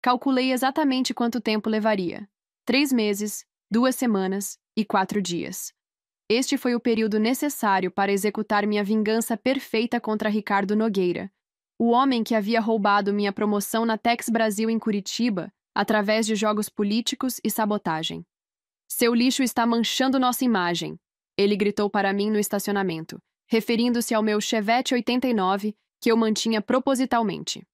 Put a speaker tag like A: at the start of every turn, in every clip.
A: Calculei exatamente quanto tempo levaria: 3 meses, 2 semanas e 4 dias. Este foi o período necessário para executar minha vingança perfeita contra Ricardo Nogueira, o homem que havia roubado minha promoção na Tex Brasil em Curitiba através de jogos políticos e sabotagem. Seu lixo está manchando nossa imagem, ele gritou para mim no estacionamento, referindo-se ao meu Chevette 89 que eu mantinha propositalmente.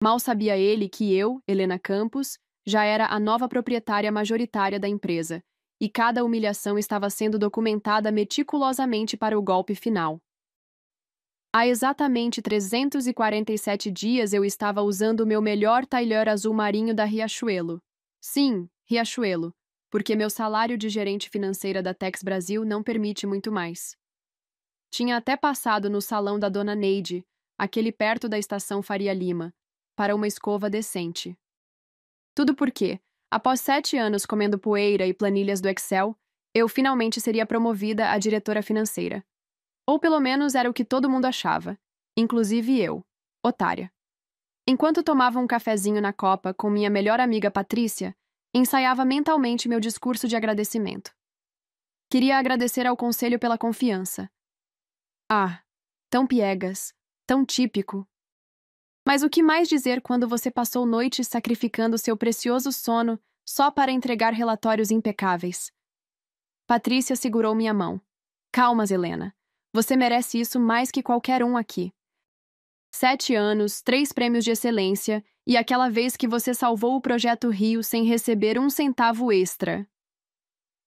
A: Mal sabia ele que eu, Helena Campos, já era a nova proprietária majoritária da empresa, e cada humilhação estava sendo documentada meticulosamente para o golpe final. Há exatamente 347 dias eu estava usando o meu melhor tailleur azul marinho da Riachuelo. Sim, Riachuelo, porque meu salário de gerente financeira da Tex Brasil não permite muito mais. Tinha até passado no salão da dona Neide, aquele perto da estação Faria Lima, para uma escova decente. Tudo porque, após 7 anos comendo poeira e planilhas do Excel, eu finalmente seria promovida a diretora financeira. Ou pelo menos era o que todo mundo achava, inclusive eu, otária. Enquanto tomava um cafezinho na copa com minha melhor amiga Patrícia, ensaiava mentalmente meu discurso de agradecimento. Queria agradecer ao conselho pela confiança. Ah, tão piegas, tão típico. Mas o que mais dizer quando você passou noites sacrificando seu precioso sono só para entregar relatórios impecáveis? Patrícia segurou minha mão. Calma, Helena. Você merece isso mais que qualquer um aqui. 7 anos, 3 prêmios de excelência e aquela vez que você salvou o Projeto Rio sem receber um centavo extra.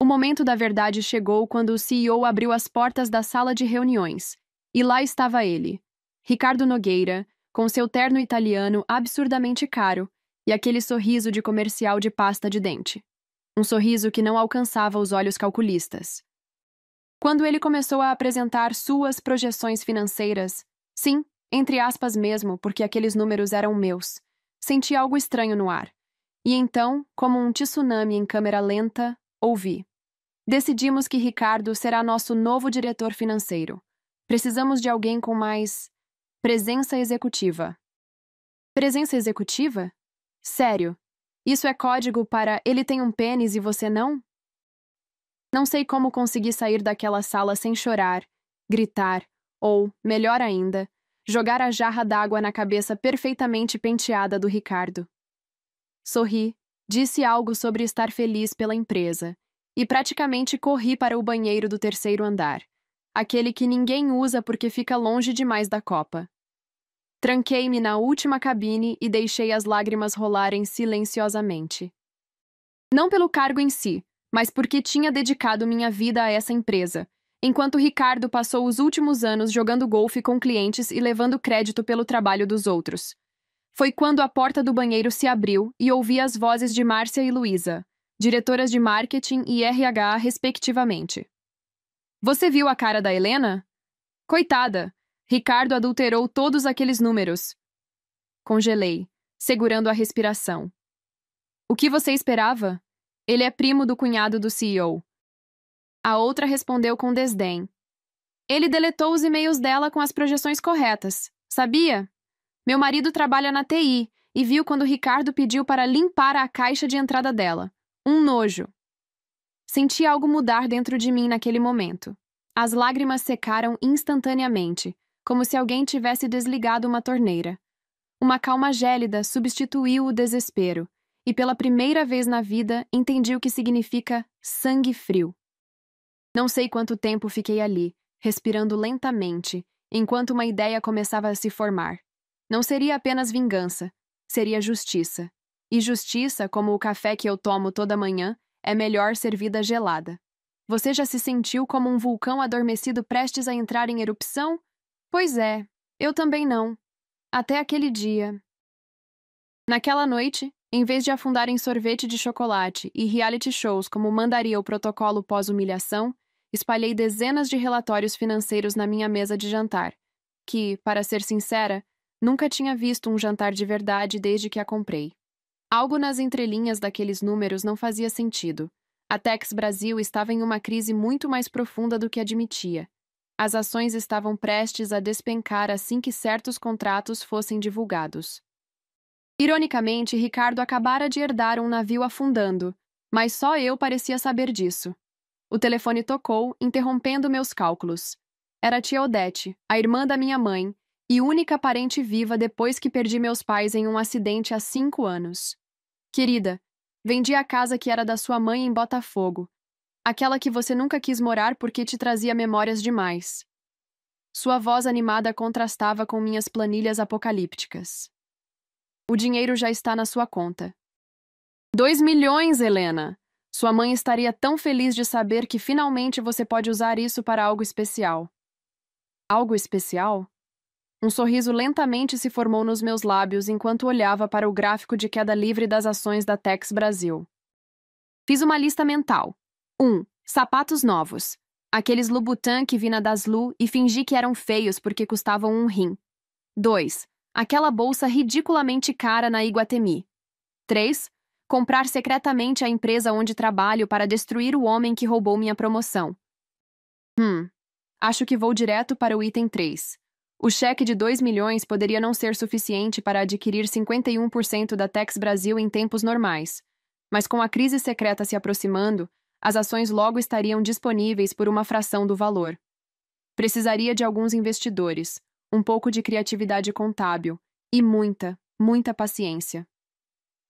A: O momento da verdade chegou quando o CEO abriu as portas da sala de reuniões. E lá estava ele, Ricardo Nogueira, com seu terno italiano absurdamente caro e aquele sorriso de comercial de pasta de dente. Um sorriso que não alcançava os olhos calculistas. Quando ele começou a apresentar suas projeções financeiras, sim, entre aspas mesmo, porque aqueles números eram meus, senti algo estranho no ar. E então, como um tsunami em câmera lenta, ouvi. Decidimos que Ricardo será nosso novo diretor financeiro. Precisamos de alguém com mais presença executiva. Presença executiva? Sério, isso é código para ele tem um pênis e você não? Não sei como consegui sair daquela sala sem chorar, gritar ou, melhor ainda, jogar a jarra d'água na cabeça perfeitamente penteada do Ricardo. Sorri, disse algo sobre estar feliz pela empresa e praticamente corri para o banheiro do 3º andar, aquele que ninguém usa porque fica longe demais da copa. Tranquei-me na última cabine e deixei as lágrimas rolarem silenciosamente. Não pelo cargo em si, mas porque tinha dedicado minha vida a essa empresa, enquanto Ricardo passou os últimos anos jogando golfe com clientes e levando crédito pelo trabalho dos outros. Foi quando a porta do banheiro se abriu e ouvi as vozes de Márcia e Luísa, diretoras de marketing e RH respectivamente. Você viu a cara da Helena? Coitada! Ricardo adulterou todos aqueles números. Congelei, segurando a respiração. O que você esperava? Ele é primo do cunhado do CEO. A outra respondeu com desdém. Ele deletou os e-mails dela com as projeções corretas, sabia? Meu marido trabalha na TI e viu quando Ricardo pediu para limpar a caixa de entrada dela. Um nojo. Senti algo mudar dentro de mim naquele momento. As lágrimas secaram instantaneamente, como se alguém tivesse desligado uma torneira. Uma calma gélida substituiu o desespero, e pela primeira vez na vida entendi o que significa sangue frio. Não sei quanto tempo fiquei ali, respirando lentamente, enquanto uma ideia começava a se formar. Não seria apenas vingança, seria justiça. E justiça, como o café que eu tomo toda manhã, é melhor servida gelada. Você já se sentiu como um vulcão adormecido prestes a entrar em erupção? Pois é, eu também não. Até aquele dia. Naquela noite, em vez de afundar em sorvete de chocolate e reality shows como mandaria o protocolo pós-humilhação, espalhei dezenas de relatórios financeiros na minha mesa de jantar, que, para ser sincera, nunca tinha visto um jantar de verdade desde que a comprei. Algo nas entrelinhas daqueles números não fazia sentido. A Tex Brasil estava em uma crise muito mais profunda do que admitia. As ações estavam prestes a despencar assim que certos contratos fossem divulgados. Ironicamente, Ricardo acabara de herdar um navio afundando, mas só eu parecia saber disso. O telefone tocou, interrompendo meus cálculos. Era a tia Odete, a irmã da minha mãe, e única parente viva depois que perdi meus pais em um acidente há 5 anos. Querida, vendi a casa que era da sua mãe em Botafogo, aquela que você nunca quis morar porque te trazia memórias demais. Sua voz animada contrastava com minhas planilhas apocalípticas. O dinheiro já está na sua conta. 2 milhões, Helena! Sua mãe estaria tão feliz de saber que finalmente você pode usar isso para algo especial. Algo especial? Um sorriso lentamente se formou nos meus lábios enquanto olhava para o gráfico de queda livre das ações da Tex Brasil. Fiz uma lista mental. 1. Sapatos novos. Aqueles Louboutin que vi na Daslu e fingi que eram feios porque custavam um rim. 2. Aquela bolsa ridiculamente cara na Iguatemi. 3. Comprar secretamente a empresa onde trabalho para destruir o homem que roubou minha promoção. Acho que vou direto para o item 3. O cheque de 2 milhões poderia não ser suficiente para adquirir 51% da Tex Brasil em tempos normais, mas com a crise secreta se aproximando, as ações logo estariam disponíveis por uma fração do valor. Precisaria de alguns investidores, um pouco de criatividade contábil e muita, muita paciência.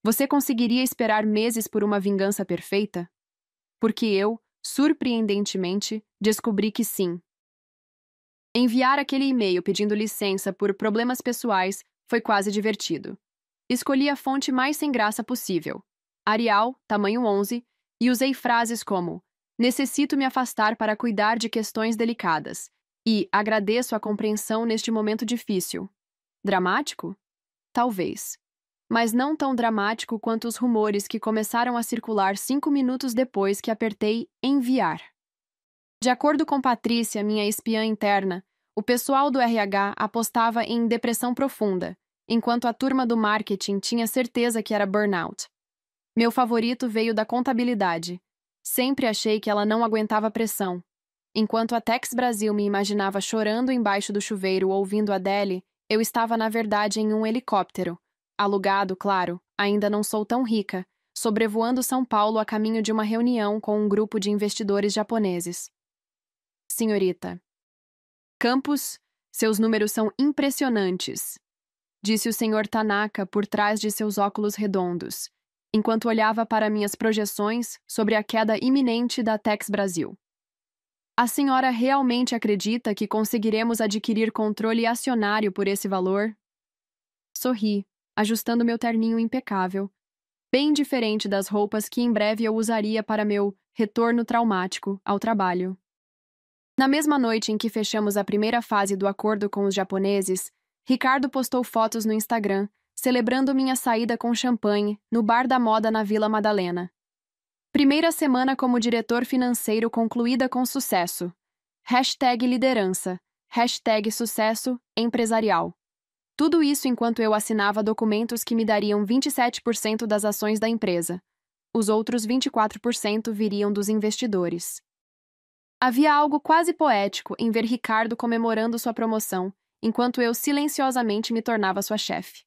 A: Você conseguiria esperar meses por uma vingança perfeita? Porque eu, surpreendentemente, descobri que sim. Enviar aquele e-mail pedindo licença por problemas pessoais foi quase divertido. Escolhi a fonte mais sem graça possível, Arial, tamanho 11, e usei frases como necessito me afastar para cuidar de questões delicadas e agradeço a compreensão neste momento difícil. Dramático? Talvez. Mas não tão dramático quanto os rumores que começaram a circular 5 minutos depois que apertei enviar. De acordo com Patrícia, minha espiã interna, o pessoal do RH apostava em depressão profunda, enquanto a turma do marketing tinha certeza que era burnout. Meu favorito veio da contabilidade. Sempre achei que ela não aguentava pressão. Enquanto a Tex Brasil me imaginava chorando embaixo do chuveiro ouvindo Adele, eu estava na verdade em um helicóptero. Alugado, claro, ainda não sou tão rica, sobrevoando São Paulo a caminho de uma reunião com um grupo de investidores japoneses. Senhorita. Campos, seus números são impressionantes, disse o senhor Tanaka por trás de seus óculos redondos, enquanto olhava para minhas projeções sobre a queda iminente da Tex Brasil. A senhora realmente acredita que conseguiremos adquirir controle acionário por esse valor? Sorri, ajustando meu terninho impecável, bem diferente das roupas que em breve eu usaria para meu retorno traumático ao trabalho. Na mesma noite em que fechamos a primeira fase do acordo com os japoneses, Ricardo postou fotos no Instagram, celebrando minha saída com champanhe no bar da moda na Vila Madalena. Primeira semana como diretor financeiro concluída com sucesso. #liderança. #sucesso empresarial. Tudo isso enquanto eu assinava documentos que me dariam 27% das ações da empresa. Os outros 24% viriam dos investidores. Havia algo quase poético em ver Ricardo comemorando sua promoção, enquanto eu silenciosamente me tornava sua chefe.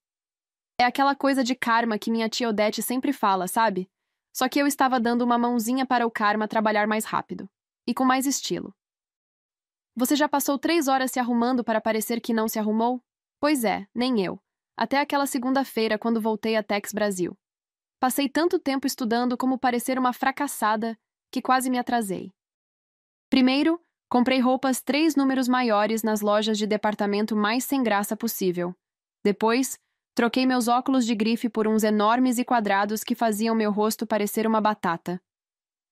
A: É aquela coisa de karma que minha tia Odete sempre fala, sabe? Só que eu estava dando uma mãozinha para o karma trabalhar mais rápido. E com mais estilo. Você já passou 3 horas se arrumando para parecer que não se arrumou? Pois é, nem eu. Até aquela segunda-feira, quando voltei a Tex Brasil. Passei tanto tempo estudando como parecer uma fracassada que quase me atrasei. Primeiro, comprei roupas 3 números maiores nas lojas de departamento mais sem graça possível. Depois, troquei meus óculos de grife por uns enormes e quadrados que faziam meu rosto parecer uma batata.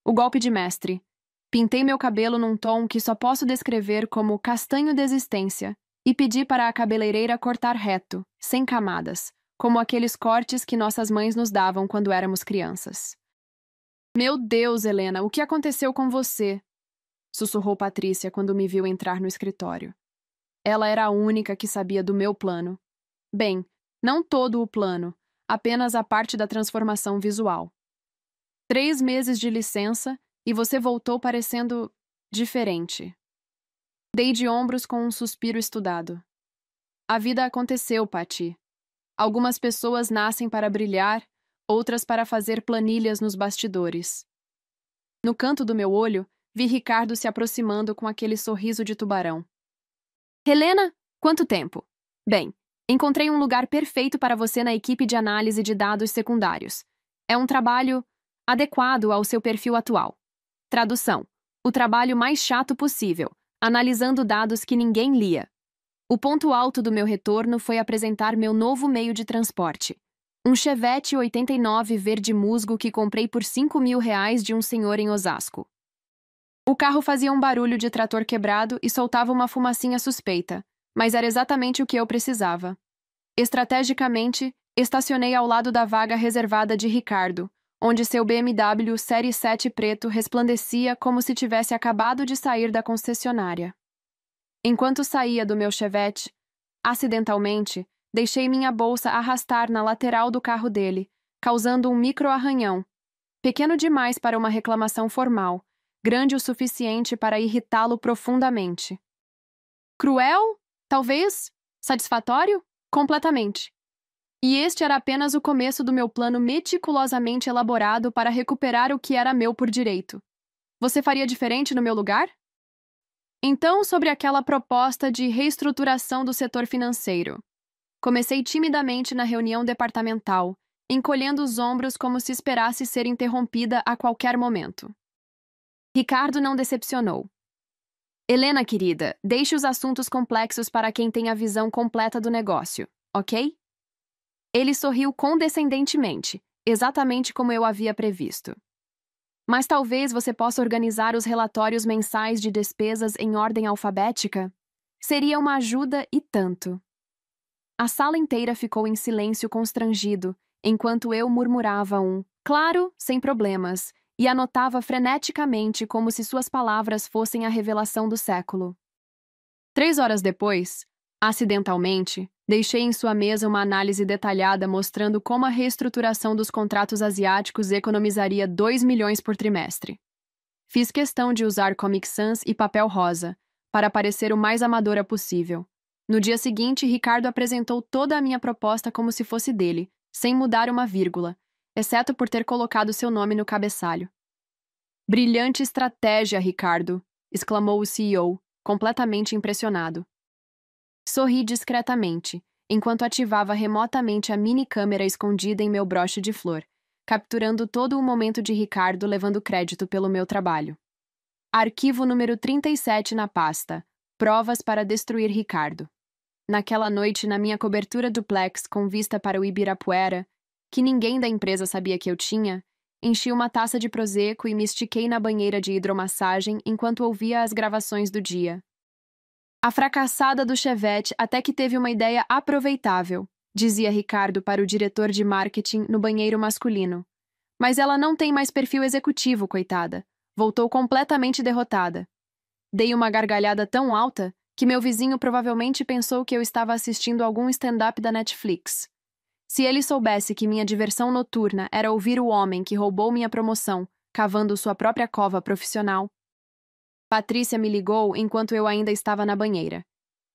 A: O golpe de mestre. Pintei meu cabelo num tom que só posso descrever como castanho desistência e pedi para a cabeleireira cortar reto, sem camadas, como aqueles cortes que nossas mães nos davam quando éramos crianças. Meu Deus, Helena, o que aconteceu com você? Sussurrou Patrícia quando me viu entrar no escritório. Ela era a única que sabia do meu plano. Bem, não todo o plano, apenas a parte da transformação visual. 3 meses de licença e você voltou parecendo diferente. Dei de ombros com um suspiro estudado. A vida aconteceu, Patty. Algumas pessoas nascem para brilhar, outras para fazer planilhas nos bastidores. No canto do meu olho, vi Ricardo se aproximando com aquele sorriso de tubarão. Helena, quanto tempo? Bem, encontrei um lugar perfeito para você na equipe de análise de dados secundários. É um trabalho adequado ao seu perfil atual. Tradução: o trabalho mais chato possível, analisando dados que ninguém lia. O ponto alto do meu retorno foi apresentar meu novo meio de transporte. Um Chevette 89 verde musgo que comprei por R$ 5.000 de um senhor em Osasco. O carro fazia um barulho de trator quebrado e soltava uma fumacinha suspeita, mas era exatamente o que eu precisava. Estrategicamente, estacionei ao lado da vaga reservada de Ricardo, onde seu BMW Série 7 preto resplandecia como se tivesse acabado de sair da concessionária. Enquanto saía do meu Chevette, acidentalmente, deixei minha bolsa arrastar na lateral do carro dele, causando um micro-arranhão. Pequeno demais para uma reclamação formal, grande o suficiente para irritá-lo profundamente. Cruel? Talvez? Satisfatório? Completamente. E este era apenas o começo do meu plano meticulosamente elaborado para recuperar o que era meu por direito. Você faria diferente no meu lugar? Então, sobre aquela proposta de reestruturação do setor financeiro. Comecei timidamente na reunião departamental, encolhendo os ombros como se esperasse ser interrompida a qualquer momento. Ricardo não decepcionou. Helena, querida, deixe os assuntos complexos para quem tem a visão completa do negócio, ok? Ele sorriu condescendentemente, exatamente como eu havia previsto. Mas talvez você possa organizar os relatórios mensais de despesas em ordem alfabética? Seria uma ajuda e tanto. A sala inteira ficou em silêncio constrangido, enquanto eu murmurava claro, sem problemas, e anotava freneticamente como se suas palavras fossem a revelação do século. 3 horas depois, acidentalmente, deixei em sua mesa uma análise detalhada mostrando como a reestruturação dos contratos asiáticos economizaria 2 milhões por trimestre. Fiz questão de usar Comic Sans e papel rosa, para parecer o mais amadora possível. No dia seguinte, Ricardo apresentou toda a minha proposta como se fosse dele, sem mudar uma vírgula, exceto por ter colocado seu nome no cabeçalho. Brilhante estratégia, Ricardo, exclamou o CEO, completamente impressionado. Sorri discretamente, enquanto ativava remotamente a mini-câmera escondida em meu broche de flor, capturando todo o momento de Ricardo levando crédito pelo meu trabalho. Arquivo número 37 na pasta. Provas para destruir Ricardo. Naquela noite, na minha cobertura duplex com vista para o Ibirapuera, que ninguém da empresa sabia que eu tinha, enchi uma taça de prosecco e me estiquei na banheira de hidromassagem enquanto ouvia as gravações do dia. A fracassada do Chevette até que teve uma ideia aproveitável, dizia Ricardo para o diretor de marketing no banheiro masculino. Mas ela não tem mais perfil executivo, coitada. Voltou completamente derrotada. Dei uma gargalhada tão alta que meu vizinho provavelmente pensou que eu estava assistindo algum stand-up da Netflix. Se ele soubesse que minha diversão noturna era ouvir o homem que roubou minha promoção, cavando sua própria cova profissional. Patrícia me ligou enquanto eu ainda estava na banheira.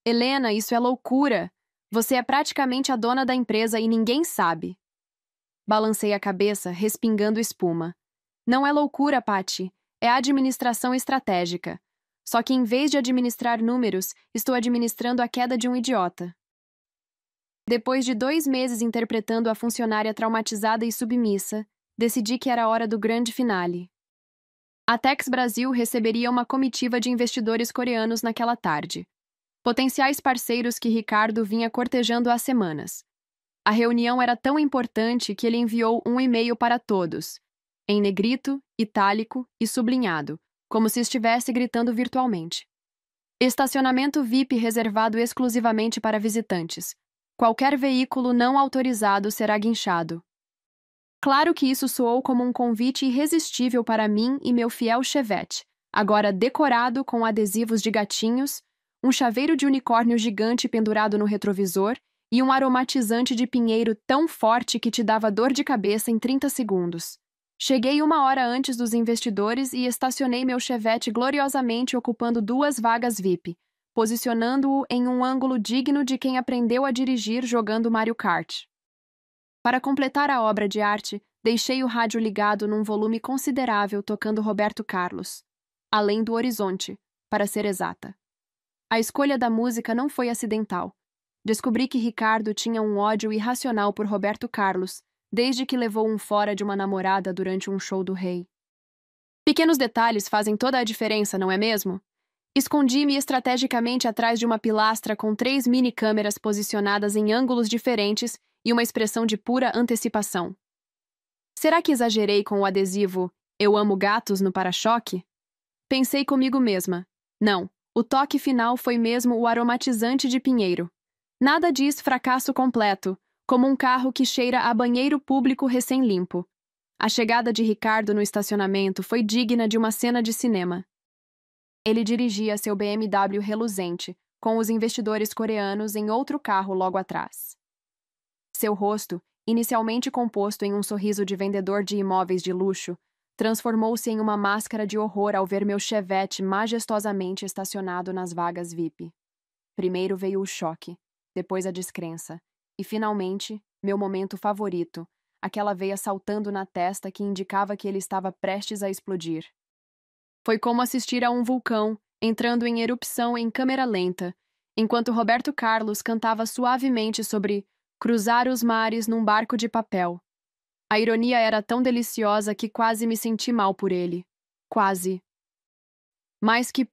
A: Helena, isso é loucura! Você é praticamente a dona da empresa e ninguém sabe. Balancei a cabeça, respingando espuma. Não é loucura, Patty. É administração estratégica. Só que em vez de administrar números, estou administrando a queda de um idiota. Depois de 2 meses interpretando a funcionária traumatizada e submissa, decidi que era hora do grande finale. A Tex Brasil receberia uma comitiva de investidores coreanos naquela tarde. Potenciais parceiros que Ricardo vinha cortejando há semanas. A reunião era tão importante que ele enviou um e-mail para todos, em negrito, itálico e sublinhado, como se estivesse gritando virtualmente. Estacionamento VIP reservado exclusivamente para visitantes. Qualquer veículo não autorizado será guinchado. Claro que isso soou como um convite irresistível para mim e meu fiel Chevette, agora decorado com adesivos de gatinhos, um chaveiro de unicórnio gigante pendurado no retrovisor e um aromatizante de pinheiro tão forte que te dava dor de cabeça em 30 segundos. Cheguei 1 hora antes dos investidores e estacionei meu Chevette gloriosamente ocupando 2 vagas VIP, posicionando-o em um ângulo digno de quem aprendeu a dirigir jogando Mario Kart. Para completar a obra de arte, deixei o rádio ligado num volume considerável tocando Roberto Carlos, Além do Horizonte, para ser exata. A escolha da música não foi acidental. Descobri que Ricardo tinha um ódio irracional por Roberto Carlos, desde que levou um fora de uma namorada durante um show do rei. Pequenos detalhes fazem toda a diferença, não é mesmo? Escondi-me estrategicamente atrás de uma pilastra com 3 mini-câmeras posicionadas em ângulos diferentes e uma expressão de pura antecipação. Será que exagerei com o adesivo "Eu amo gatos" no para-choque? Pensei comigo mesma. Não, o toque final foi mesmo o aromatizante de pinheiro. Nada diz fracasso completo, como um carro que cheira a banheiro público recém-limpo. A chegada de Ricardo no estacionamento foi digna de uma cena de cinema. Ele dirigia seu BMW reluzente, com os investidores coreanos em outro carro logo atrás. Seu rosto, inicialmente composto em um sorriso de vendedor de imóveis de luxo, transformou-se em uma máscara de horror ao ver meu Chevette majestosamente estacionado nas vagas VIP. Primeiro veio o choque, depois a descrença, e finalmente, meu momento favorito, aquela veia saltando na testa que indicava que ele estava prestes a explodir. Foi como assistir a um vulcão entrando em erupção em câmera lenta, enquanto Roberto Carlos cantava suavemente sobre cruzar os mares num barco de papel. A ironia era tão deliciosa que quase me senti mal por ele. Quase. Mais que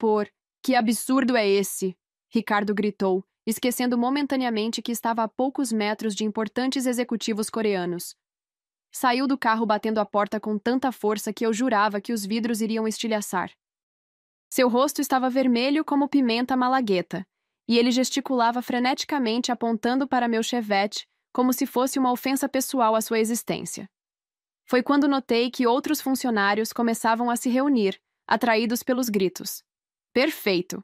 A: que absurdo é esse? Ricardo gritou, esquecendo momentaneamente que estava a poucos metros de importantes executivos coreanos. Saiu do carro batendo a porta com tanta força que eu jurava que os vidros iriam estilhaçar. Seu rosto estava vermelho como pimenta malagueta, e ele gesticulava freneticamente apontando para meu Chevette como se fosse uma ofensa pessoal à sua existência. Foi quando notei que outros funcionários começavam a se reunir, atraídos pelos gritos. Perfeito!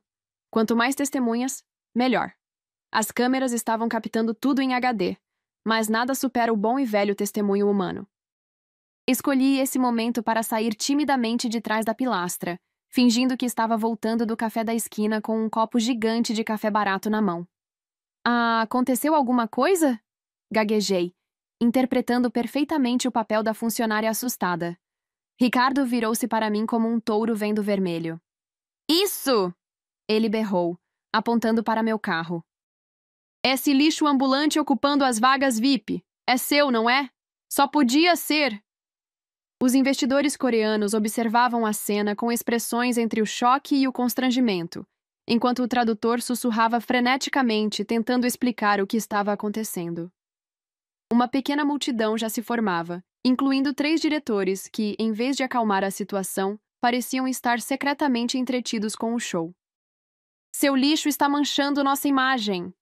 A: Quanto mais testemunhas, melhor. As câmeras estavam captando tudo em HD, mas nada supera o bom e velho testemunho humano. Escolhi esse momento para sair timidamente de trás da pilastra, fingindo que estava voltando do café da esquina com um copo gigante de café barato na mão. Ah, aconteceu alguma coisa? Gaguejei, interpretando perfeitamente o papel da funcionária assustada. Ricardo virou-se para mim como um touro vendo vermelho. Isso! Ele berrou, apontando para meu carro. Esse lixo ambulante ocupando as vagas VIP. É seu, não é? Só podia ser! Os investidores coreanos observavam a cena com expressões entre o choque e o constrangimento, enquanto o tradutor sussurrava freneticamente, tentando explicar o que estava acontecendo. Uma pequena multidão já se formava, incluindo 3 diretores que, em vez de acalmar a situação, pareciam estar secretamente entretidos com o show. Seu lixo está manchando nossa imagem!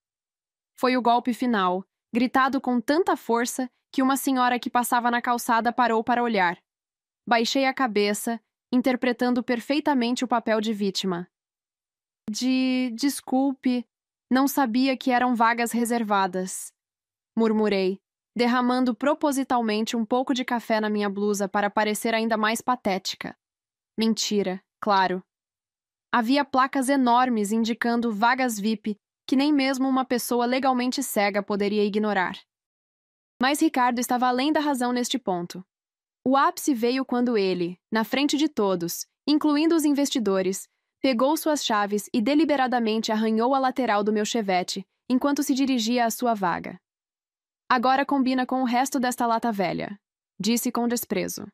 A: Foi o golpe final, gritado com tanta força que uma senhora que passava na calçada parou para olhar. Baixei a cabeça, interpretando perfeitamente o papel de vítima. Desculpe, não sabia que eram vagas reservadas, murmurei, derramando propositalmente um pouco de café na minha blusa para parecer ainda mais patética. Mentira, claro. Havia placas enormes indicando vagas VIP que nem mesmo uma pessoa legalmente cega poderia ignorar. Mas Ricardo estava além da razão neste ponto. O ápice veio quando ele, na frente de todos, incluindo os investidores, pegou suas chaves e deliberadamente arranhou a lateral do meu Chevette enquanto se dirigia à sua vaga. Agora combina com o resto desta lata velha, disse com desprezo.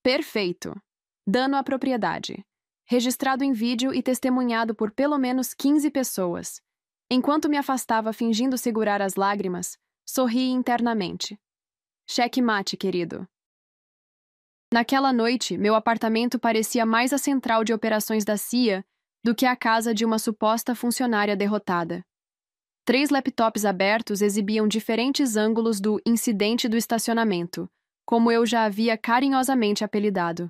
A: Perfeito. Dano à propriedade. Registrado em vídeo e testemunhado por pelo menos 15 pessoas. Enquanto me afastava fingindo segurar as lágrimas, sorri internamente. Cheque mate, querido. Naquela noite, meu apartamento parecia mais a central de operações da CIA do que a casa de uma suposta funcionária derrotada. 3 laptops abertos exibiam diferentes ângulos do incidente do estacionamento, como eu já havia carinhosamente apelidado.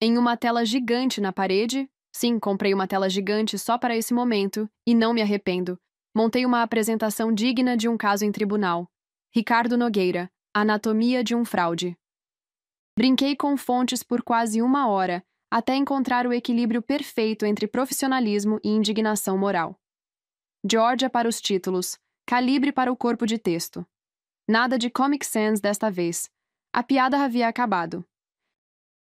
A: Em uma tela gigante na parede, sim, comprei uma tela gigante só para esse momento, e não me arrependo, montei uma apresentação digna de um caso em tribunal. Ricardo Nogueira, Anatomia de um Fraude. Brinquei com fontes por quase 1 hora, até encontrar o equilíbrio perfeito entre profissionalismo e indignação moral. Georgia para os títulos, calibre para o corpo de texto. Nada de Comic Sans desta vez. A piada havia acabado.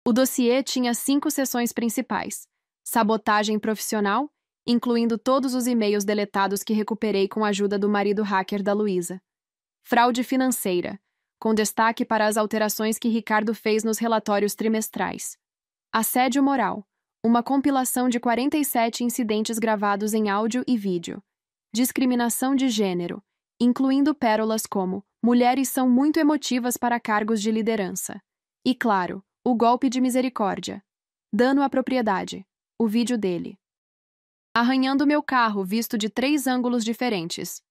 A: O dossiê tinha 5 seções principais: sabotagem profissional, incluindo todos os e-mails deletados que recuperei com a ajuda do marido hacker da Luísa; fraude financeira, com destaque para as alterações que Ricardo fez nos relatórios trimestrais; assédio moral, uma compilação de 47 incidentes gravados em áudio e vídeo; discriminação de gênero, incluindo pérolas como "mulheres são muito emotivas para cargos de liderança" e, claro, o golpe de misericórdia; dano à propriedade, o vídeo dele arranhando meu carro visto de 3 ângulos diferentes.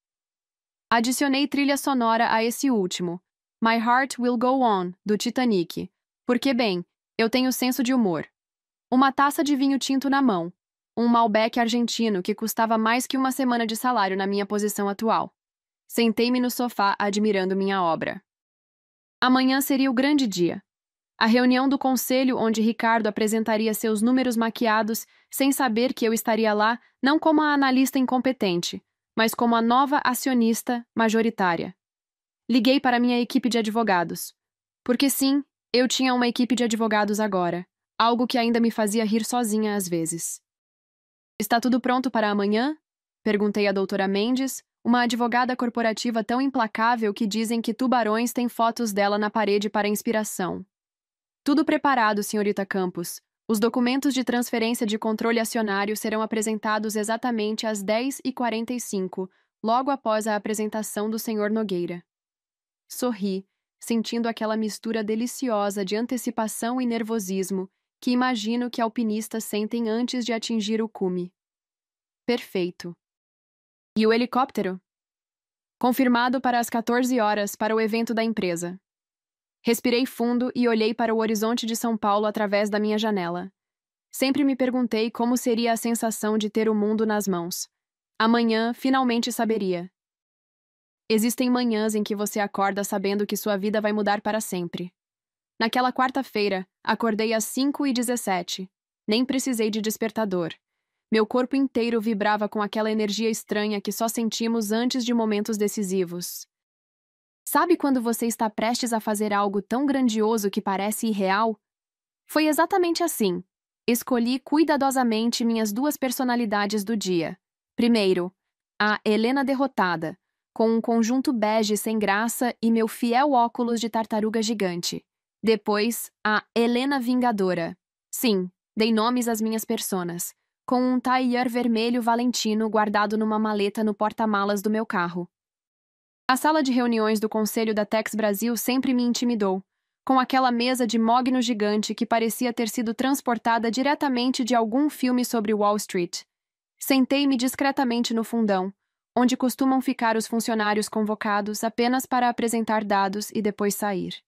A: Adicionei trilha sonora a esse último, My Heart Will Go On, do Titanic, porque, bem, eu tenho senso de humor. Uma taça de vinho tinto na mão, um Malbec argentino que custava mais que uma semana de salário na minha posição atual. Sentei-me no sofá admirando minha obra. Amanhã seria o grande dia. A reunião do conselho onde Ricardo apresentaria seus números maquiados sem saber que eu estaria lá não como a analista incompetente, mas como a nova acionista majoritária. Liguei para minha equipe de advogados. Porque sim, eu tinha uma equipe de advogados agora, algo que ainda me fazia rir sozinha às vezes. Está tudo pronto para amanhã? Perguntei à doutora Mendes, uma advogada corporativa tão implacável que dizem que tubarões têm fotos dela na parede para inspiração. Tudo preparado, senhorita Campos. Os documentos de transferência de controle acionário serão apresentados exatamente às 10h45, logo após a apresentação do senhor Nogueira. Sorri, sentindo aquela mistura deliciosa de antecipação e nervosismo que imagino que alpinistas sentem antes de atingir o cume. Perfeito. E o helicóptero? Confirmado para as 14 horas para o evento da empresa. Respirei fundo e olhei para o horizonte de São Paulo através da minha janela. Sempre me perguntei como seria a sensação de ter o mundo nas mãos. Amanhã, finalmente saberia. Existem manhãs em que você acorda sabendo que sua vida vai mudar para sempre. Naquela quarta-feira, acordei às 5h17. Nem precisei de despertador. Meu corpo inteiro vibrava com aquela energia estranha que só sentimos antes de momentos decisivos. Sabe quando você está prestes a fazer algo tão grandioso que parece irreal? Foi exatamente assim. Escolhi cuidadosamente minhas 2 personalidades do dia. Primeiro, a Helena derrotada, com um conjunto bege sem graça e meu fiel óculos de tartaruga gigante. Depois, a Helena vingadora. Sim, dei nomes às minhas personas, com um tailleur vermelho valentino guardado numa maleta no porta-malas do meu carro. A sala de reuniões do Conselho da Tex Brasil sempre me intimidou, com aquela mesa de mogno gigante que parecia ter sido transportada diretamente de algum filme sobre Wall Street. Sentei-me discretamente no fundão, onde costumam ficar os funcionários convocados apenas para apresentar dados e depois sair.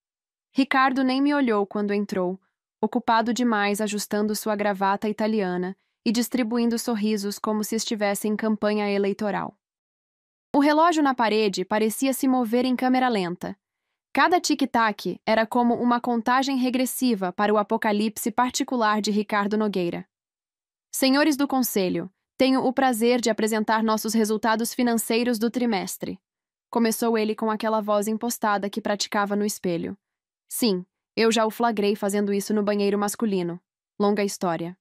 A: Ricardo nem me olhou quando entrou, ocupado demais ajustando sua gravata italiana e distribuindo sorrisos como se estivesse em campanha eleitoral. O relógio na parede parecia se mover em câmera lenta. Cada tic-tac era como uma contagem regressiva para o apocalipse particular de Ricardo Nogueira. Senhores do Conselho, tenho o prazer de apresentar nossos resultados financeiros do trimestre. Começou ele com aquela voz impostada que praticava no espelho. Sim, eu já o flagrei fazendo isso no banheiro masculino. Longa história.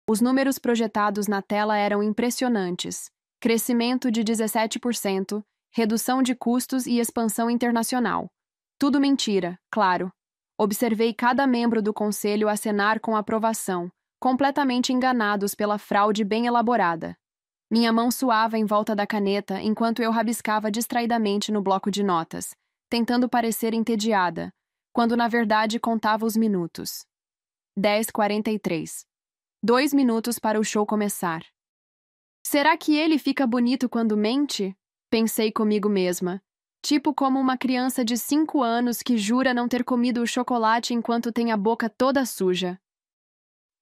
A: Os números projetados na tela eram impressionantes. Crescimento de 17%, redução de custos e expansão internacional. Tudo mentira, claro. Observei cada membro do conselho acenar com aprovação, completamente enganados pela fraude bem elaborada. Minha mão suava em volta da caneta enquanto eu rabiscava distraidamente no bloco de notas, tentando parecer entediada, quando na verdade contava os minutos. 10h43. 2 minutos para o show começar. Será que ele fica bonito quando mente? Pensei comigo mesma. Tipo como uma criança de 5 anos que jura não ter comido o chocolate enquanto tem a boca toda suja.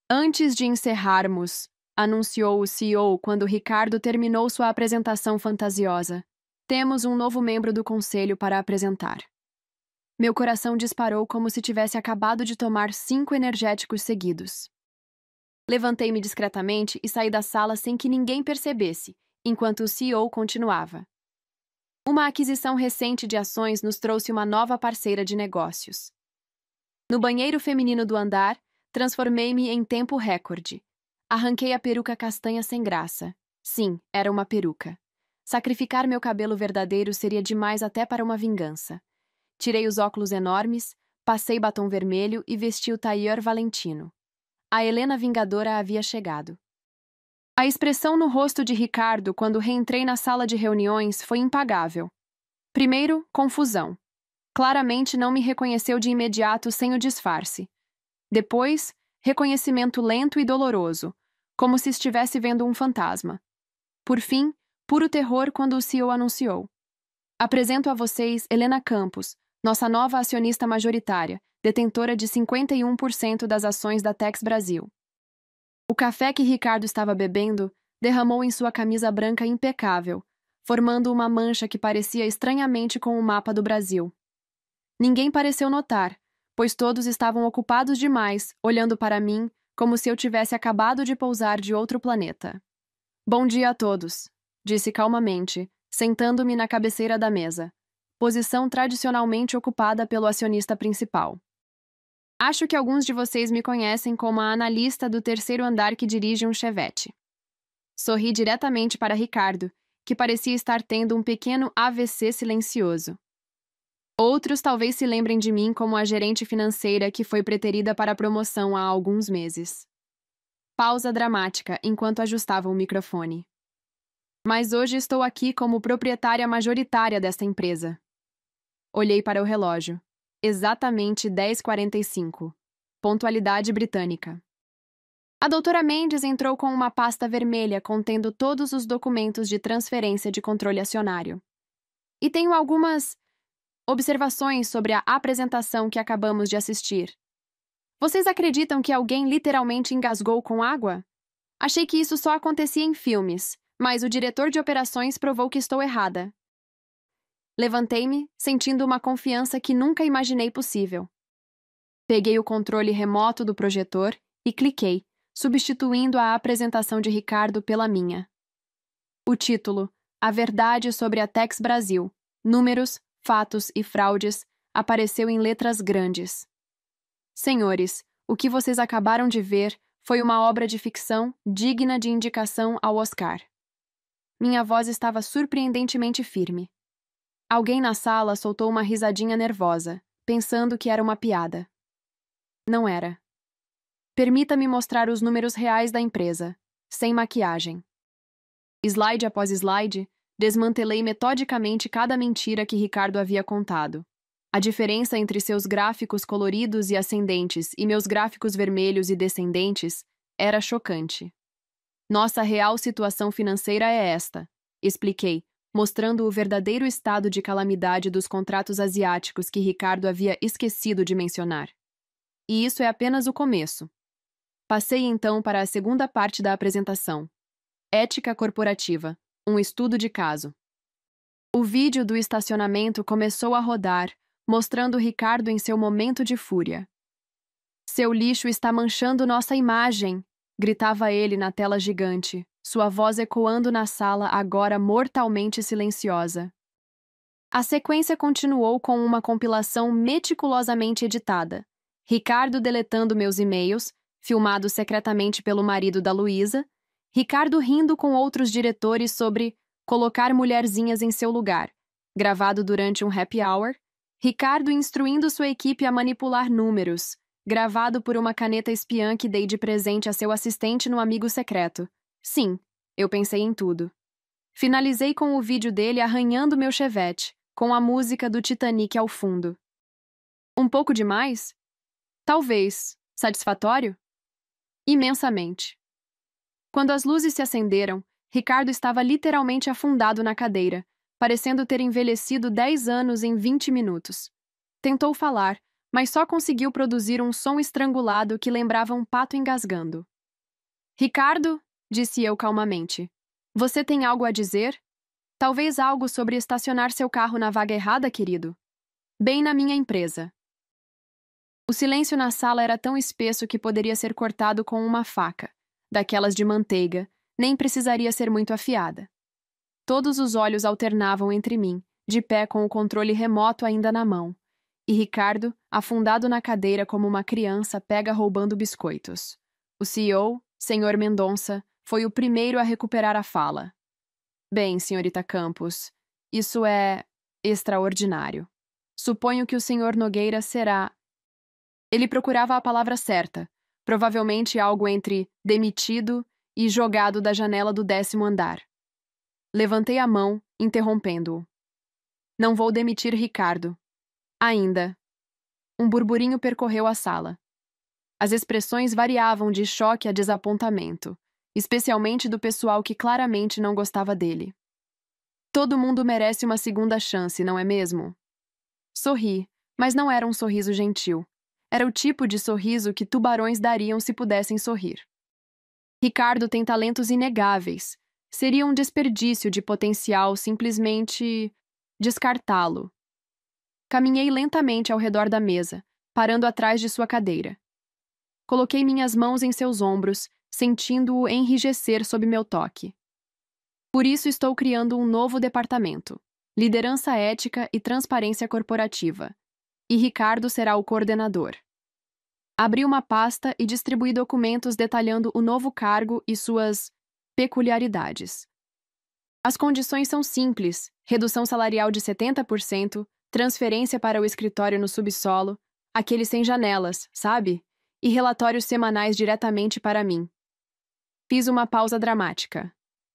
A: Antes de encerrarmos, anunciou o CEO quando Ricardo terminou sua apresentação fantasiosa. Temos um novo membro do conselho para apresentar. Meu coração disparou como se tivesse acabado de tomar 5 energéticos seguidos. Levantei-me discretamente e saí da sala sem que ninguém percebesse, enquanto o CEO continuava. Uma aquisição recente de ações nos trouxe uma nova parceira de negócios. No banheiro feminino do andar, transformei-me em tempo recorde. Arranquei a peruca castanha sem graça. Sim, era uma peruca. Sacrificar meu cabelo verdadeiro seria demais até para uma vingança. Tirei os óculos enormes, passei batom vermelho e vesti o tailleur Valentino. A Helena Vingadora havia chegado. A expressão no rosto de Ricardo quando reentrei na sala de reuniões foi impagável. Primeiro, confusão. Claramente não me reconheceu de imediato sem o disfarce. Depois, reconhecimento lento e doloroso, como se estivesse vendo um fantasma. Por fim, puro terror quando o CEO anunciou: apresento a vocês Helena Campos, nossa nova acionista majoritária, detentora de 51% das ações da Tex Brasil. O café que Ricardo estava bebendo derramou em sua camisa branca impecável, formando uma mancha que parecia estranhamente com o mapa do Brasil. Ninguém pareceu notar, pois todos estavam ocupados demais, olhando para mim, como se eu tivesse acabado de pousar de outro planeta. Bom dia a todos, disse calmamente, sentando-me na cabeceira da mesa, posição tradicionalmente ocupada pelo acionista principal. Acho que alguns de vocês me conhecem como a analista do terceiro andar que dirige um Chevette. Sorri diretamente para Ricardo, que parecia estar tendo um pequeno AVC silencioso. Outros talvez se lembrem de mim como a gerente financeira que foi preterida para a promoção há alguns meses. Pausa dramática enquanto ajustava o microfone. Mas hoje estou aqui como proprietária majoritária desta empresa. Olhei para o relógio. Exatamente 10h45. Pontualidade britânica. A doutora Mendes entrou com uma pasta vermelha contendo todos os documentos de transferência de controle acionário. E tenho algumas observações sobre a apresentação que acabamos de assistir. Vocês acreditam que alguém literalmente engasgou com água? Achei que isso só acontecia em filmes, mas o diretor de operações provou que estou errada. Levantei-me, sentindo uma confiança que nunca imaginei possível. Peguei o controle remoto do projetor e cliquei, substituindo a apresentação de Ricardo pela minha. O título, A Verdade sobre a Tex Brasil, Números, Fatos e Fraudes, apareceu em letras grandes. Senhores, o que vocês acabaram de ver foi uma obra de ficção digna de indicação ao Oscar. Minha voz estava surpreendentemente firme. Alguém na sala soltou uma risadinha nervosa, pensando que era uma piada. Não era. Permita-me mostrar os números reais da empresa, sem maquiagem. Slide após slide, desmantelei metodicamente cada mentira que Ricardo havia contado. A diferença entre seus gráficos coloridos e ascendentes e meus gráficos vermelhos e descendentes era chocante. Nossa real situação financeira é esta, expliquei, mostrando o verdadeiro estado de calamidade dos contratos asiáticos que Ricardo havia esquecido de mencionar. E isso é apenas o começo. Passei então para a segunda parte da apresentação. Ética corporativa, um estudo de caso. O vídeo do estacionamento começou a rodar, mostrando Ricardo em seu momento de fúria. Seu lixo está manchando nossa imagem, gritava ele na tela gigante, sua voz ecoando na sala agora mortalmente silenciosa. A sequência continuou com uma compilação meticulosamente editada. Ricardo deletando meus e-mails, filmado secretamente pelo marido da Luísa, Ricardo rindo com outros diretores sobre colocar mulherzinhas em seu lugar, gravado durante um happy hour, Ricardo instruindo sua equipe a manipular números, gravado por uma caneta espiã que dei de presente a seu assistente no Amigo Secreto. Sim, eu pensei em tudo. Finalizei com o vídeo dele arranhando meu Chevette, com a música do Titanic ao fundo. Um pouco demais? Talvez. Satisfatório? Imensamente. Quando as luzes se acenderam, Ricardo estava literalmente afundado na cadeira, parecendo ter envelhecido 10 anos em 20 minutos. Tentou falar, mas só conseguiu produzir um som estrangulado que lembrava um pato engasgando. Ricardo, disse eu calmamente, você tem algo a dizer? Talvez algo sobre estacionar seu carro na vaga errada, querido? Bem na minha empresa. O silêncio na sala era tão espesso que poderia ser cortado com uma faca, daquelas de manteiga, nem precisaria ser muito afiada. Todos os olhos alternavam entre mim, de pé com o controle remoto ainda na mão, e Ricardo, afundado na cadeira como uma criança, pega roubando biscoitos. O CEO, Sr. Mendonça, foi o primeiro a recuperar a fala. Bem, senhorita Campos, isso é extraordinário. Suponho que o Sr. Nogueira será... Ele procurava a palavra certa, provavelmente algo entre demitido e jogado da janela do 10º andar. Levantei a mão, interrompendo-o. Não vou demitir Ricardo. Ainda. Um burburinho percorreu a sala. As expressões variavam de choque a desapontamento, especialmente do pessoal que claramente não gostava dele. Todo mundo merece uma segunda chance, não é mesmo? Sorri, mas não era um sorriso gentil. Era o tipo de sorriso que tubarões dariam se pudessem sorrir. Ricardo tem talentos inegáveis. Seria um desperdício de potencial simplesmente descartá-lo. Caminhei lentamente ao redor da mesa, parando atrás de sua cadeira. Coloquei minhas mãos em seus ombros, sentindo-o enrijecer sob meu toque. Por isso estou criando um novo departamento, liderança ética e transparência corporativa, e Ricardo será o coordenador. Abri uma pasta e distribuí documentos detalhando o novo cargo e suas peculiaridades. As condições são simples: redução salarial de 70%, transferência para o escritório no subsolo, aquele sem janelas, sabe? E relatórios semanais diretamente para mim. Fiz uma pausa dramática.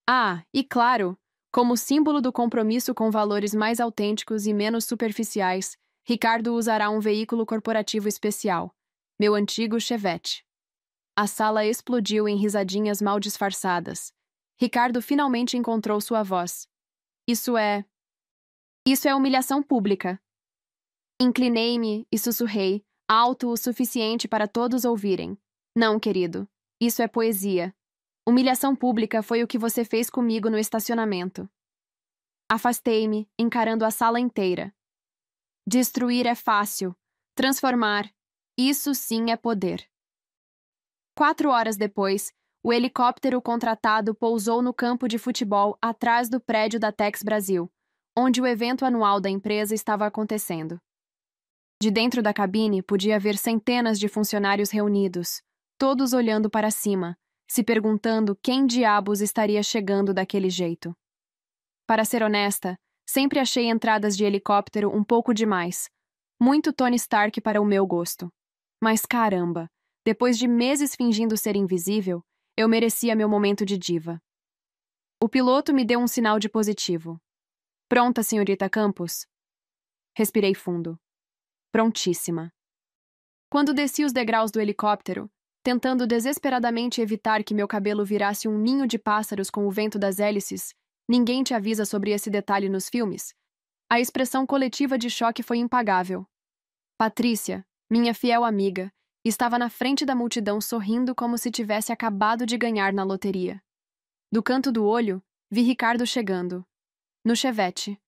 A: Ah, e claro, como símbolo do compromisso com valores mais autênticos e menos superficiais, Ricardo usará um veículo corporativo especial, meu antigo Chevette. A sala explodiu em risadinhas mal disfarçadas. Ricardo finalmente encontrou sua voz. Isso é humilhação pública. Inclinei-me e sussurrei, alto o suficiente para todos ouvirem. Não, querido. Isso é poesia. Humilhação pública foi o que você fez comigo no estacionamento. Afastei-me, encarando a sala inteira. Destruir é fácil. Transformar, isso sim é poder. 4 horas depois, o helicóptero contratado pousou no campo de futebol atrás do prédio da Tex Brasil, onde o evento anual da empresa estava acontecendo. De dentro da cabine podia ver centenas de funcionários reunidos, todos olhando para cima, se perguntando quem diabos estaria chegando daquele jeito. Para ser honesta, sempre achei entradas de helicóptero um pouco demais, muito Tony Stark para o meu gosto. Mas caramba, depois de meses fingindo ser invisível, eu merecia meu momento de diva. O piloto me deu um sinal de positivo. Pronta, senhorita Campos? Respirei fundo. Prontíssima. Quando desci os degraus do helicóptero, tentando desesperadamente evitar que meu cabelo virasse um ninho de pássaros com o vento das hélices, ninguém te avisa sobre esse detalhe nos filmes, a expressão coletiva de choque foi impagável. Patrícia, minha fiel amiga, estava na frente da multidão sorrindo como se tivesse acabado de ganhar na loteria. Do canto do olho, vi Ricardo chegando. No Chevette.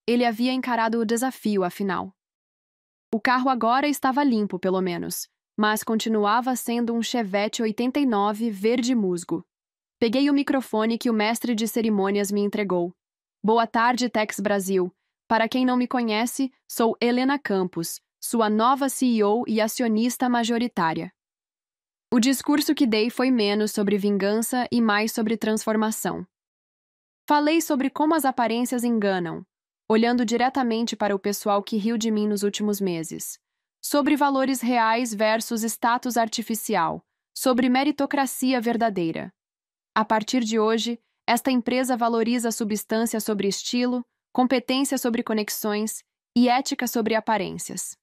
A: Ele havia encarado o desafio, afinal. O carro agora estava limpo, pelo menos, mas continuava sendo um Chevette 89 verde musgo. Peguei o microfone que o mestre de cerimônias me entregou. Boa tarde, Tex Brasil. Para quem não me conhece, sou Helena Campos, sua nova CEO e acionista majoritária. O discurso que dei foi menos sobre vingança e mais sobre transformação. Falei sobre como as aparências enganam, olhando diretamente para o pessoal que riu de mim nos últimos meses. Sobre valores reais versus status artificial, sobre meritocracia verdadeira. A partir de hoje, esta empresa valoriza a substância sobre estilo, competência sobre conexões e ética sobre aparências.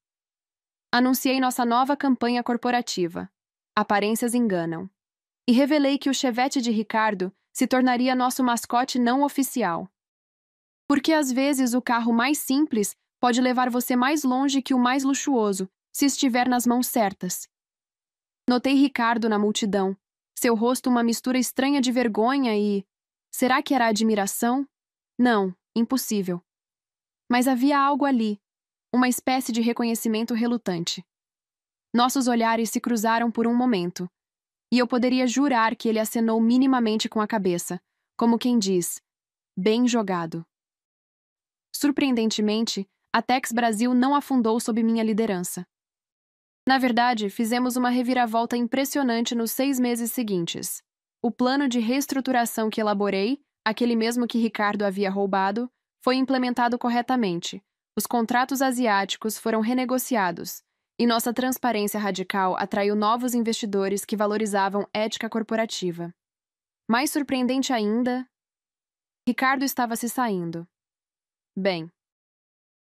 A: Anunciei nossa nova campanha corporativa, Aparências Enganam, e revelei que o Chevette de Ricardo se tornaria nosso mascote não oficial. Porque às vezes o carro mais simples pode levar você mais longe que o mais luxuoso, se estiver nas mãos certas. Notei Ricardo na multidão, seu rosto uma mistura estranha de vergonha e... Será que era admiração? Não, impossível. Mas havia algo ali, uma espécie de reconhecimento relutante. Nossos olhares se cruzaram por um momento, e eu poderia jurar que ele acenou minimamente com a cabeça, como quem diz, bem jogado. Surpreendentemente, a Tex Brasil não afundou sob minha liderança. Na verdade, fizemos uma reviravolta impressionante nos 6 meses seguintes. O plano de reestruturação que elaborei, aquele mesmo que Ricardo havia roubado, foi implementado corretamente. Os contratos asiáticos foram renegociados, e nossa transparência radical atraiu novos investidores que valorizavam ética corporativa. Mais surpreendente ainda, Ricardo estava se saindo. Bem,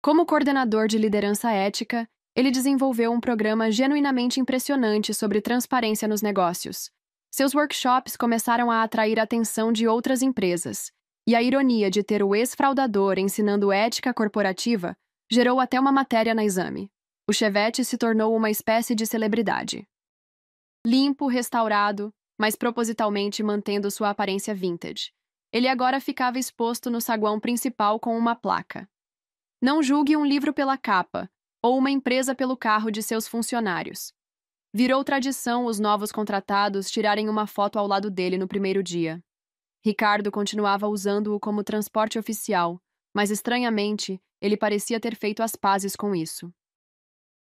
A: como coordenador de liderança ética, ele desenvolveu um programa genuinamente impressionante sobre transparência nos negócios. Seus workshops começaram a atrair a atenção de outras empresas, e a ironia de ter o ex-fraudador ensinando ética corporativa gerou até uma matéria na Exame. O Chevette se tornou uma espécie de celebridade. Limpo, restaurado, mas propositalmente mantendo sua aparência vintage. Ele agora ficava exposto no saguão principal com uma placa. Não julgue um livro pela capa, ou uma empresa pelo carro de seus funcionários. Virou tradição os novos contratados tirarem uma foto ao lado dele no primeiro dia. Ricardo continuava usando-o como transporte oficial, mas estranhamente, ele parecia ter feito as pazes com isso.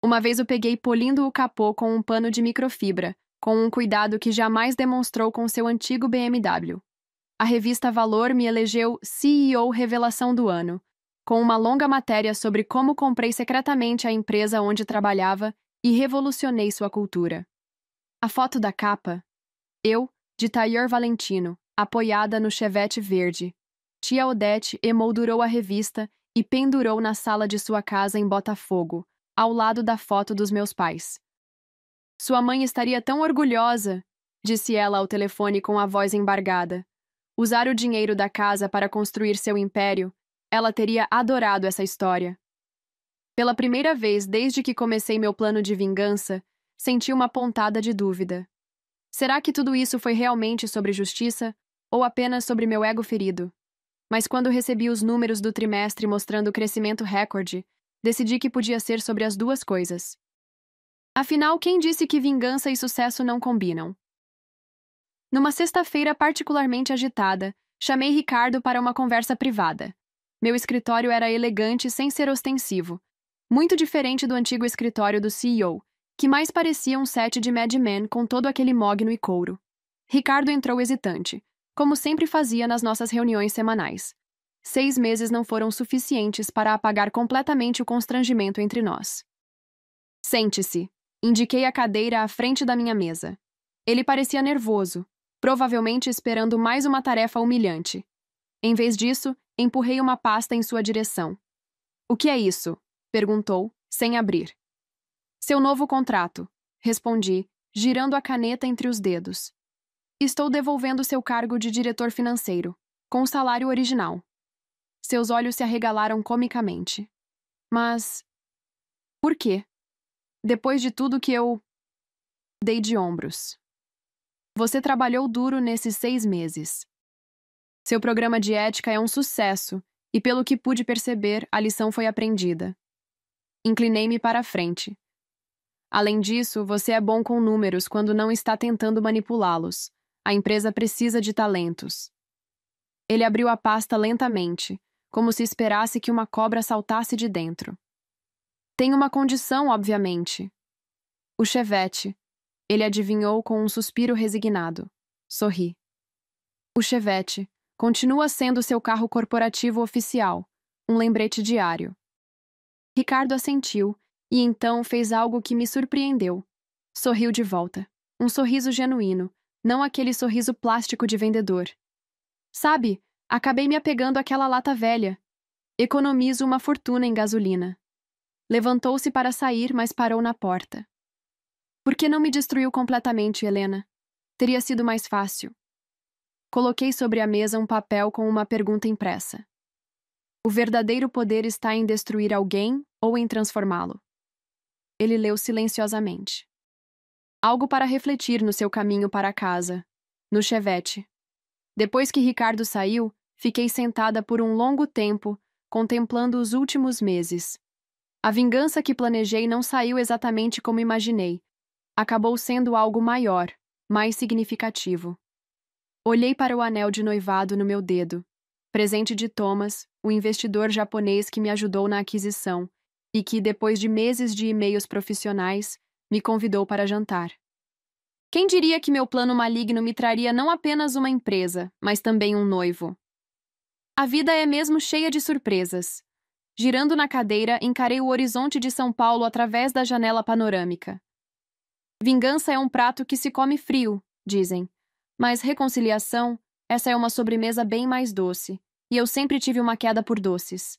A: Uma vez o peguei polindo o capô com um pano de microfibra, com um cuidado que jamais demonstrou com seu antigo BMW. A revista Valor me elegeu CEO Revelação do Ano, com uma longa matéria sobre como comprei secretamente a empresa onde trabalhava e revolucionei sua cultura. A foto da capa? Eu, de Tailleur Valentino, apoiada no Chevette verde. Tia Odete emoldurou a revista e pendurou na sala de sua casa em Botafogo, ao lado da foto dos meus pais. Sua mãe estaria tão orgulhosa, disse ela ao telefone com a voz embargada. Usar o dinheiro da casa para construir seu império, ela teria adorado essa história. Pela primeira vez desde que comecei meu plano de vingança, senti uma pontada de dúvida. Será que tudo isso foi realmente sobre justiça ou apenas sobre meu ego ferido? Mas quando recebi os números do trimestre mostrando crescimento recorde, decidi que podia ser sobre as duas coisas. Afinal, quem disse que vingança e sucesso não combinam? Numa sexta-feira particularmente agitada, chamei Ricardo para uma conversa privada. Meu escritório era elegante sem ser ostensivo, muito diferente do antigo escritório do CEO, que mais parecia um set de Mad Men com todo aquele mogno e couro. Ricardo entrou hesitante, como sempre fazia nas nossas reuniões semanais. 6 meses não foram suficientes para apagar completamente o constrangimento entre nós. Sente-se. Indiquei a cadeira à frente da minha mesa. Ele parecia nervoso, provavelmente esperando mais uma tarefa humilhante. Em vez disso, empurrei uma pasta em sua direção. O que é isso? Perguntou, sem abrir. Seu novo contrato, respondi, girando a caneta entre os dedos. Estou devolvendo seu cargo de diretor financeiro, com o salário original. Seus olhos se arregalaram comicamente. Mas... por quê? Depois de tudo que eu... Dei de ombros. Você trabalhou duro nesses 6 meses. Seu programa de ética é um sucesso, e pelo que pude perceber, a lição foi aprendida. Inclinei-me para a frente. Além disso, você é bom com números quando não está tentando manipulá-los. A empresa precisa de talentos. Ele abriu a pasta lentamente, como se esperasse que uma cobra saltasse de dentro. Tem uma condição, obviamente. O Chevette. Ele adivinhou com um suspiro resignado. Sorri. O Chevette continua sendo seu carro corporativo oficial, um lembrete diário. Ricardo assentiu, e então fez algo que me surpreendeu. Sorriu de volta. Um sorriso genuíno, não aquele sorriso plástico de vendedor. Sabe, acabei me apegando àquela lata velha. Economizo uma fortuna em gasolina. Levantou-se para sair, mas parou na porta. Por que não me destruiu completamente, Helena? Teria sido mais fácil. Coloquei sobre a mesa um papel com uma pergunta impressa. O verdadeiro poder está em destruir alguém ou em transformá-lo? Ele leu silenciosamente. Algo para refletir no seu caminho para casa, no Chevette. Depois que Ricardo saiu, fiquei sentada por um longo tempo, contemplando os últimos meses. A vingança que planejei não saiu exatamente como imaginei. Acabou sendo algo maior, mais significativo. Olhei para o anel de noivado no meu dedo, presente de Thomas, o investidor japonês que me ajudou na aquisição e que, depois de meses de e-mails profissionais, me convidou para jantar. Quem diria que meu plano maligno me traria não apenas uma empresa, mas também um noivo? A vida é mesmo cheia de surpresas. Girando na cadeira, encarei o horizonte de São Paulo através da janela panorâmica. Vingança é um prato que se come frio, dizem. Mas reconciliação, essa é uma sobremesa bem mais doce. E eu sempre tive uma queda por doces.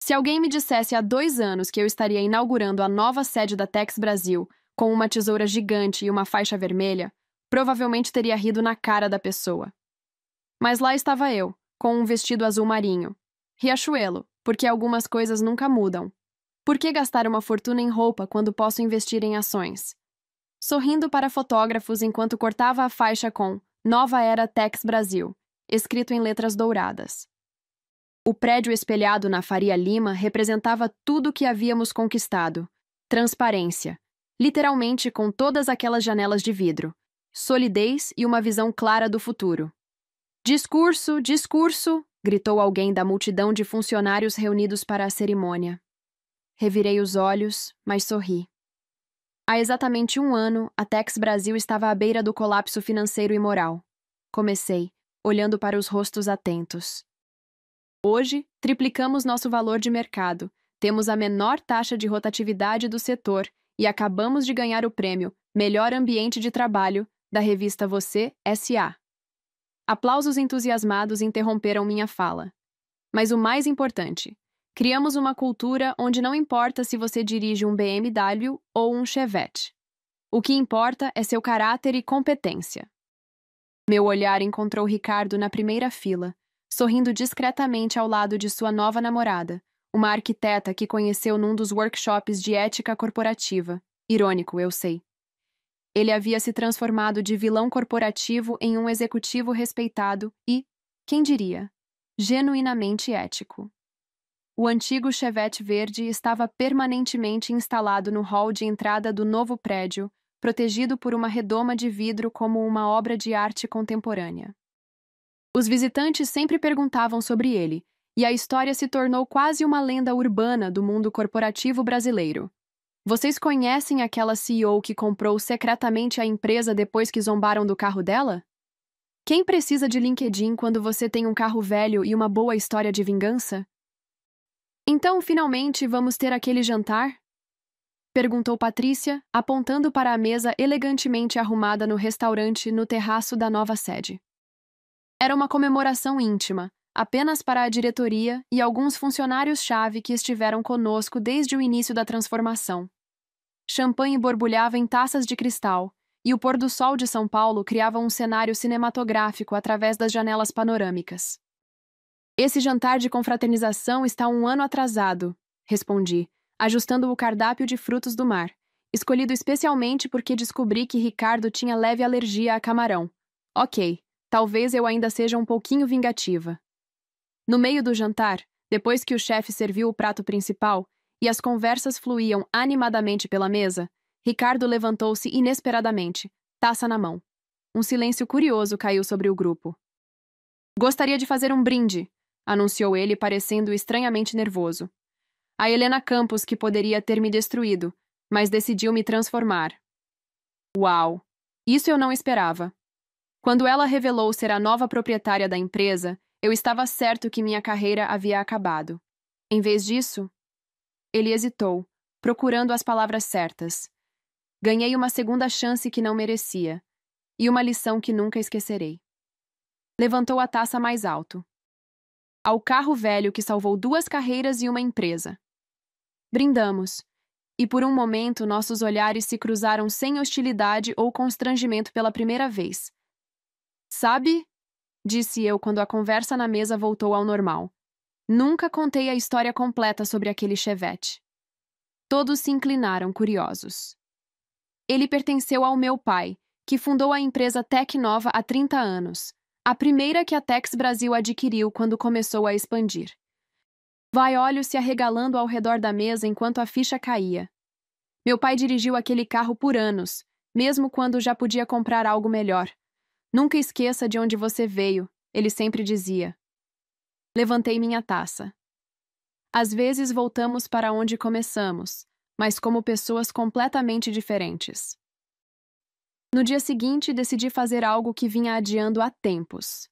A: Se alguém me dissesse há 2 anos que eu estaria inaugurando a nova sede da Tex Brasil com uma tesoura gigante e uma faixa vermelha, provavelmente teria rido na cara da pessoa. Mas lá estava eu, com um vestido azul marinho. Riachuelo, porque algumas coisas nunca mudam. Por que gastar uma fortuna em roupa quando posso investir em ações? Sorrindo para fotógrafos enquanto cortava a faixa com Nova Era Tex Brasil, escrito em letras douradas. O prédio espelhado na Faria Lima representava tudo o que havíamos conquistado. Transparência, literalmente com todas aquelas janelas de vidro. Solidez e uma visão clara do futuro. Discurso, discurso, gritou alguém da multidão de funcionários reunidos para a cerimônia. Revirei os olhos, mas sorri. Há exatamente 1 ano, a Tex Brasil estava à beira do colapso financeiro e moral. Comecei, olhando para os rostos atentos. Hoje, triplicamos nosso valor de mercado, temos a menor taxa de rotatividade do setor e acabamos de ganhar o prêmio Melhor Ambiente de Trabalho da revista Você S.A. Aplausos entusiasmados interromperam minha fala. Mas o mais importante, criamos uma cultura onde não importa se você dirige um BMW ou um Chevette. O que importa é seu caráter e competência. Meu olhar encontrou Ricardo na primeira fila, sorrindo discretamente ao lado de sua nova namorada, uma arquiteta que conheceu num dos workshops de ética corporativa. Irônico, eu sei. Ele havia se transformado de vilão corporativo em um executivo respeitado e, quem diria, genuinamente ético. O antigo Chevette verde estava permanentemente instalado no hall de entrada do novo prédio, protegido por uma redoma de vidro como uma obra de arte contemporânea. Os visitantes sempre perguntavam sobre ele, e a história se tornou quase uma lenda urbana do mundo corporativo brasileiro. Vocês conhecem aquela CEO que comprou secretamente a empresa depois que zombaram do carro dela? Quem precisa de LinkedIn quando você tem um carro velho e uma boa história de vingança? Então, finalmente, vamos ter aquele jantar? Perguntou Patrícia, apontando para a mesa elegantemente arrumada no restaurante no terraço da nova sede. Era uma comemoração íntima, apenas para a diretoria e alguns funcionários-chave que estiveram conosco desde o início da transformação. Champanhe borbulhava em taças de cristal, e o pôr do sol de São Paulo criava um cenário cinematográfico através das janelas panorâmicas. Esse jantar de confraternização está 1 ano atrasado, respondi, ajustando o cardápio de frutos do mar, escolhido especialmente porque descobri que Ricardo tinha leve alergia a camarão. Ok, talvez eu ainda seja um pouquinho vingativa. No meio do jantar, depois que o chefe serviu o prato principal e as conversas fluíam animadamente pela mesa, Ricardo levantou-se inesperadamente, taça na mão. Um silêncio curioso caiu sobre o grupo. Gostaria de fazer um brinde, anunciou ele, parecendo estranhamente nervoso. A Helena Campos que poderia ter me destruído, mas decidiu me transformar. Uau! Isso eu não esperava. Quando ela revelou ser a nova proprietária da empresa, eu estava certo que minha carreira havia acabado. Em vez disso, ele hesitou, procurando as palavras certas. Ganhei uma segunda chance que não merecia, e uma lição que nunca esquecerei. Levantou a taça mais alto. Ao carro velho que salvou 2 carreiras e uma empresa. Brindamos, e por um momento nossos olhares se cruzaram sem hostilidade ou constrangimento pela primeira vez. Sabe? Disse eu quando a conversa na mesa voltou ao normal. Nunca contei a história completa sobre aquele Chevette. Todos se inclinaram, curiosos. Ele pertenceu ao meu pai, que fundou a empresa Tecnova há 30 anos, a primeira que a Tex Brasil adquiriu quando começou a expandir. Vai olhos se arregalando ao redor da mesa enquanto a ficha caía. Meu pai dirigiu aquele carro por anos, mesmo quando já podia comprar algo melhor. Nunca esqueça de onde você veio, ele sempre dizia. Levantei minha taça. Às vezes voltamos para onde começamos, mas como pessoas completamente diferentes. No dia seguinte, decidi fazer algo que vinha adiando há tempos.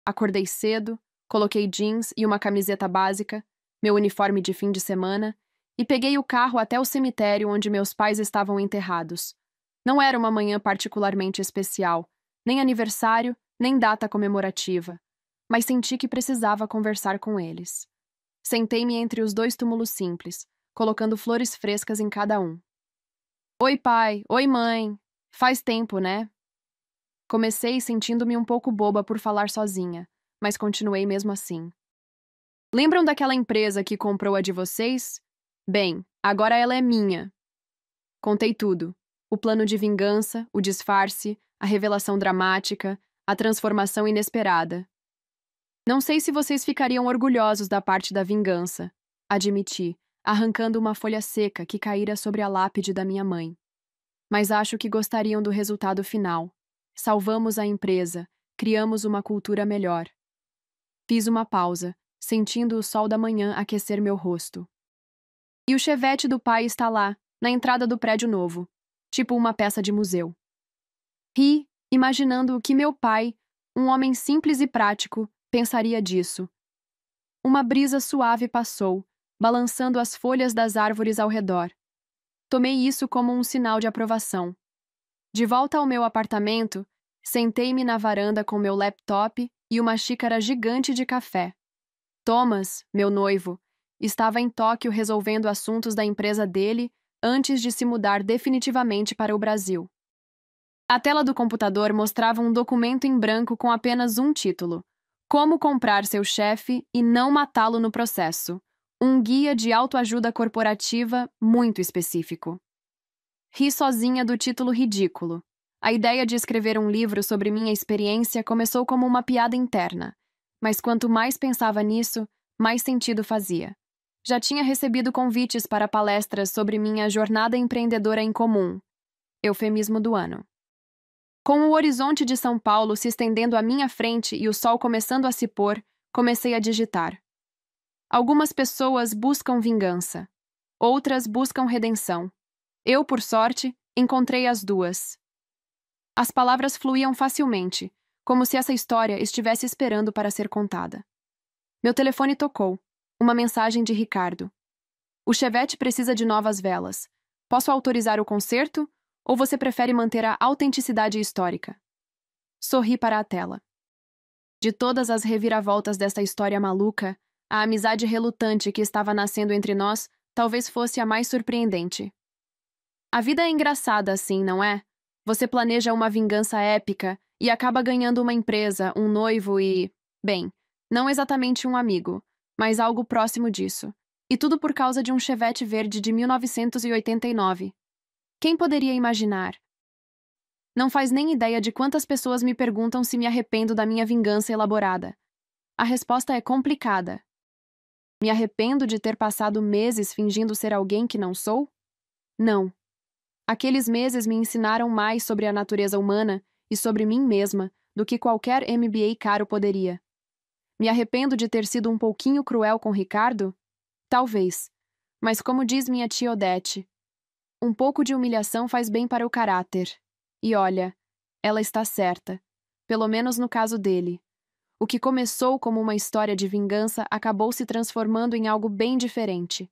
A: Acordei cedo, coloquei jeans e uma camiseta básica, meu uniforme de fim de semana, e peguei o carro até o cemitério onde meus pais estavam enterrados. Não era uma manhã particularmente especial, nem aniversário, nem data comemorativa, mas senti que precisava conversar com eles. Sentei-me entre os dois túmulos simples, colocando flores frescas em cada um. Oi, pai. Oi, mãe. Faz tempo, né? Comecei sentindo-me um pouco boba por falar sozinha, mas continuei mesmo assim. Lembram daquela empresa que comprou a de vocês? Bem, agora ela é minha. Contei tudo. O plano de vingança, o disfarce, a revelação dramática, a transformação inesperada. Não sei se vocês ficariam orgulhosos da parte da vingança, admiti, arrancando uma folha seca que caíra sobre a lápide da minha mãe. Mas acho que gostariam do resultado final. Salvamos a empresa, criamos uma cultura melhor. Fiz uma pausa, sentindo o sol da manhã aquecer meu rosto. E o chevette do pai está lá, na entrada do prédio novo, tipo uma peça de museu. Ri, imaginando o que meu pai, um homem simples e prático, pensaria disso. Uma brisa suave passou, balançando as folhas das árvores ao redor. Tomei isso como um sinal de aprovação. De volta ao meu apartamento, sentei-me na varanda com meu laptop e uma xícara gigante de café. Thomas, meu noivo, estava em Tóquio resolvendo assuntos da empresa dele antes de se mudar definitivamente para o Brasil. A tela do computador mostrava um documento em branco com apenas um título: Como comprar seu chefe e não matá-lo no processo. Um guia de autoajuda corporativa muito específico. Ri sozinha do título ridículo. A ideia de escrever um livro sobre minha experiência começou como uma piada interna, mas quanto mais pensava nisso, mais sentido fazia. Já tinha recebido convites para palestras sobre minha jornada empreendedora em comum, eufemismo do ano. Com o horizonte de São Paulo se estendendo à minha frente e o sol começando a se pôr, comecei a digitar. Algumas pessoas buscam vingança. Outras buscam redenção. Eu, por sorte, encontrei as duas. As palavras fluíam facilmente, como se essa história estivesse esperando para ser contada. Meu telefone tocou. Uma mensagem de Ricardo. O chevette precisa de novas velas. Posso autorizar o conserto? Ou você prefere manter a autenticidade histórica? Sorri para a tela. De todas as reviravoltas desta história maluca, a amizade relutante que estava nascendo entre nós talvez fosse a mais surpreendente. A vida é engraçada assim, não é? Você planeja uma vingança épica e acaba ganhando uma empresa, um noivo e... Bem, não exatamente um amigo, mas algo próximo disso. E tudo por causa de um chevette verde de 1989. Quem poderia imaginar? Não faz nem ideia de quantas pessoas me perguntam se me arrependo da minha vingança elaborada. A resposta é complicada. Me arrependo de ter passado meses fingindo ser alguém que não sou? Não. Aqueles meses me ensinaram mais sobre a natureza humana e sobre mim mesma do que qualquer MBA caro poderia. Me arrependo de ter sido um pouquinho cruel com Ricardo? Talvez. Mas como diz minha tia Odete, um pouco de humilhação faz bem para o caráter. E olha, ela está certa. Pelo menos no caso dele. O que começou como uma história de vingança acabou se transformando em algo bem diferente.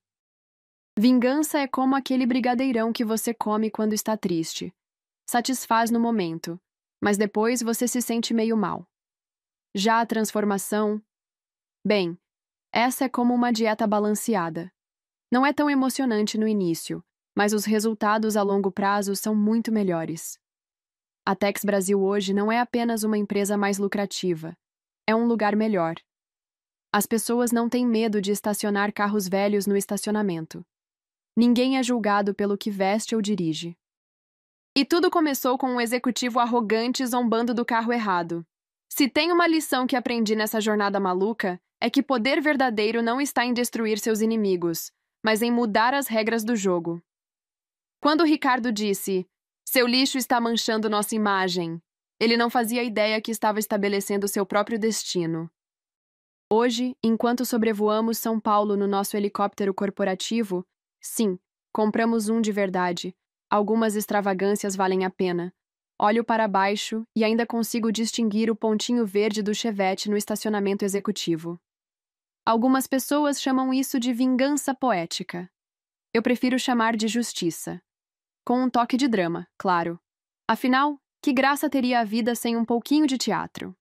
A: Vingança é como aquele brigadeirão que você come quando está triste. Satisfaz no momento, mas depois você se sente meio mal. Já a transformação... Bem, essa é como uma dieta balanceada. Não é tão emocionante no início, mas os resultados a longo prazo são muito melhores. A Tex Brasil hoje não é apenas uma empresa mais lucrativa. É um lugar melhor. As pessoas não têm medo de estacionar carros velhos no estacionamento. Ninguém é julgado pelo que veste ou dirige. E tudo começou com um executivo arrogante zombando do carro errado. Se tem uma lição que aprendi nessa jornada maluca, é que poder verdadeiro não está em destruir seus inimigos, mas em mudar as regras do jogo. Quando o Ricardo disse, "Seu lixo está manchando nossa imagem", ele não fazia ideia que estava estabelecendo seu próprio destino. Hoje, enquanto sobrevoamos São Paulo no nosso helicóptero corporativo, sim, compramos um de verdade. Algumas extravagâncias valem a pena. Olho para baixo e ainda consigo distinguir o pontinho verde do Chevette no estacionamento executivo. Algumas pessoas chamam isso de vingança poética. Eu prefiro chamar de justiça. Com um toque de drama, claro. Afinal, que graça teria a vida sem um pouquinho de teatro?